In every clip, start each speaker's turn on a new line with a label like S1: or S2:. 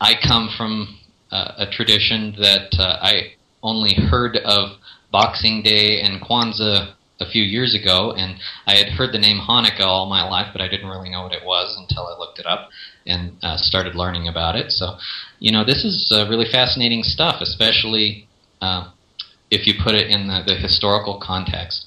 S1: I come from a tradition that I only heard of Boxing Day and Kwanzaa a few years ago, and I had heard the name Hanukkah all my life, but I didn't really know what it was until I looked it up and started learning about it. So, this is really fascinating stuff, especially if you put it in the historical context.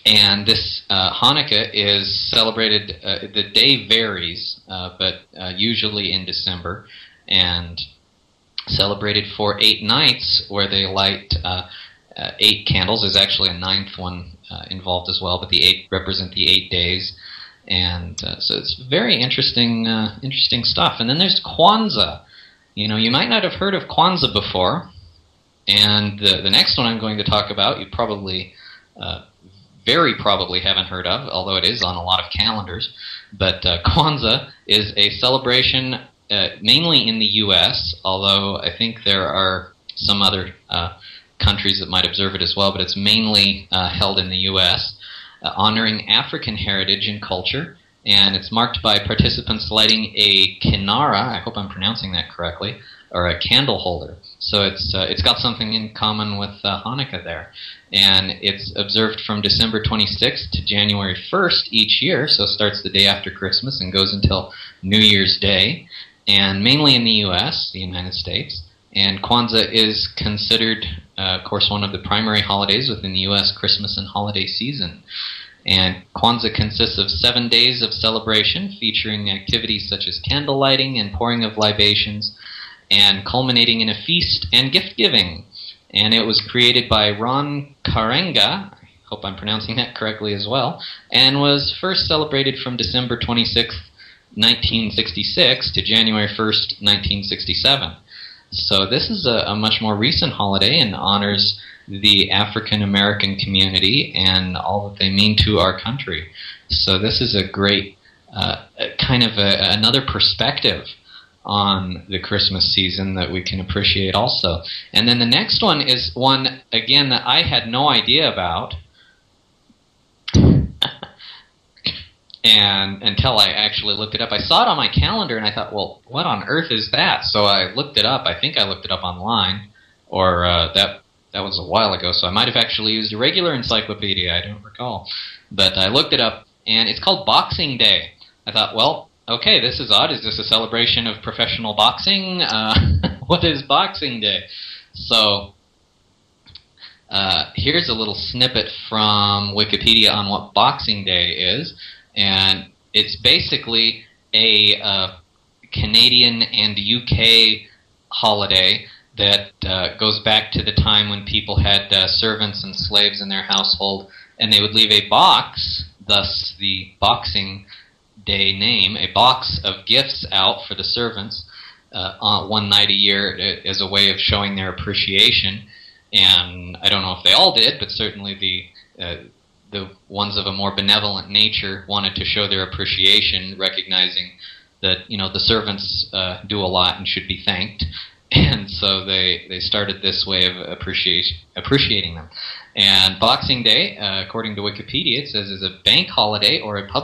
S1: And this Hanukkah is celebrated, the day varies, but usually in December, and celebrated for 8 nights where they light 8 candles. There's actually a 9th one involved as well, but the 8 represent the 8 days. And so it's very interesting stuff. And then there's Kwanzaa. You might not have heard of Kwanzaa before, and the next one I'm going to talk about you probably very probably haven't heard of, although it is on a lot of calendars. But Kwanzaa is a celebration mainly in the U.S., although I think there are some other countries that might observe it as well, but it's mainly held in the U.S., honoring African heritage and culture, and it's marked by participants lighting a kinara, I hope I'm pronouncing that correctly, or a candle holder. So it's got something in common with Hanukkah there. And it's observed from December 26th to January 1st each year, so it starts the day after Christmas and goes until New Year's Day, and mainly in the U.S., the United States. And Kwanzaa is considered, of course, one of the primary holidays within the U.S. Christmas and holiday season. And Kwanzaa consists of 7 days of celebration featuring activities such as candle lighting and pouring of libations, and culminating in a feast and gift-giving. And it was created by Ron Karenga, I hope I'm pronouncing that correctly as well, and was first celebrated from December 26th, 1966 to January 1st, 1967. So this is a much more recent holiday and honors the African American community and all that they mean to our country. So this is a great another perspective on the Christmas season that we can appreciate also. And then the next one is one, again, that I had no idea about and until I actually looked it up. I saw it on my calendar and I thought, well, what on earth is that? So I looked it up. I think I looked it up online, or that was a while ago, so I might have actually used a regular encyclopedia, I don't recall. But I looked it up, and it's called Boxing Day. I thought, well, okay, this is odd. Is this a celebration of professional boxing? What is Boxing Day? So here's a little snippet from Wikipedia on what Boxing Day is. And it's basically a Canadian and UK holiday that goes back to the time when people had servants and slaves in their household, and they would leave a box, thus the Boxing Day name, a box of gifts out for the servants one night a year as a way of showing their appreciation. And I don't know if they all did, but certainly the ones of a more benevolent nature wanted to show their appreciation, recognizing that the servants do a lot and should be thanked, and so they started this way of appreciating them. And Boxing Day, according to Wikipedia, it says is a bank holiday or a public